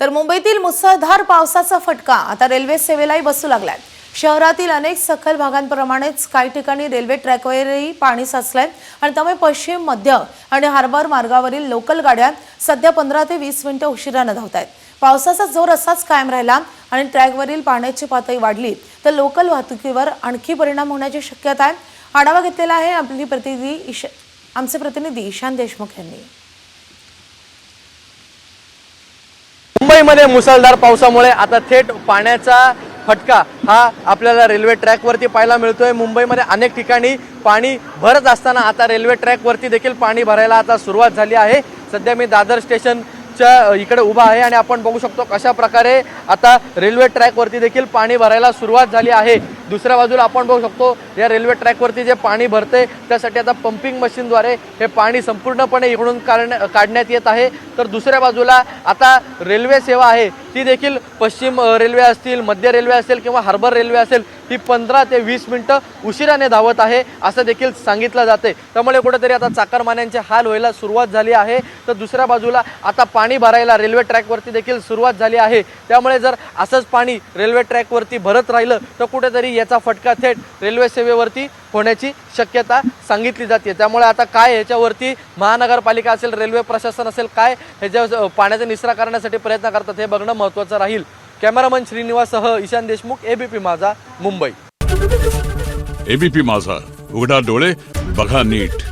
तर मुंबईतील मुसळधार पावसाचा फटका आता रेल्वे सेवेलाही बसू लागलाय। शहरातील अनेक सखल भागांप्रमाणेच काही ठिकाणी रेल्वे ट्रॅकवरही पाणी साचलंय आणि त्यामुळे पश्चिम, मध्य आणि हार्बर मार्गावरील लोकल गाड्या सध्या 15 ते 20 मिनिटे उशिराने धावतायत। पावसाचा जोर असाच कायम राहिला आणि ट्रॅकवरील पाण्याची पातळी वाढली तर लोकल वाहतुकीवर आणखी परिणाम होण्याची शक्यता आहे। आढावा घेतलेला आहे आमचे प्रतिनिधी ईशान देशमुख यांनी। मुंबईमध्ये मुसळधार पावसामुळे आता थेट पाण्याचा फटका हा आपल्याला रेल्वे ट्रॅकवरती पाहायला मिळतोय। मुंबईमध्ये अनेक ठिकाणी पाणी भरत असताना आता रेल्वे ट्रॅकवरती देखील पाणी भरायला आता सुरुवात झाली आहे। सध्या मी दादर स्टेशनच्या इकडे उभा आहे आणि आपण बघू शकतो कशा प्रकारे आता रेल्वे ट्रॅकवरती देखील पाणी भरायला सुरुवात झाली आहे। दुसऱ्या बाजूला आपण बघू शकतो या रेल्वे ट्रॅकवरती जे पाणी भरते त्यासाठी आता पंपिंग मशीनद्वारे हे पाणी संपूर्णपणे इकडून काढण्यात येत आहे। तर दुसऱ्या बाजूला आता रेल्वे सेवा आहे ती देखील पश्चिम रेल्वे असतील, मध्य रेल्वे असेल किंवा हार्बर रेल्वे असेल ती 15 ते 20 मिनिटं उशिराने धावत आहे असं देखील सांगितलं जाते। त्यामुळे कुठेतरी आता चाकरमान्यांचे हाल व्हायला सुरुवात झाली आहे। तर दुसऱ्या बाजूला आता पाणी भरायला रेल्वे ट्रॅकवरती देखील सुरुवात झाली आहे। त्यामुळे जर असंच पाणी रेल्वे ट्रॅकवरती भरत राहिलं तर कुठेतरी याचा फटका थेट रेल्वे सेवेवरती होण्याची शक्यता सांगितली जाते। त्यामुळे आता काय याच्यावरती महानगरपालिका असेल, रेल्वे प्रशासन असेल, काय ह्याच्या पाण्याचा निचरा करण्यासाठी प्रयत्न करतात हे बघणं महत्त्वाचं राहील। कॅमेरामन श्रीनिवाससह ईशान देशमुख, एबीपी माझा, मुंबई। एबीपी माझा, उघडा डोळे बघा नीट।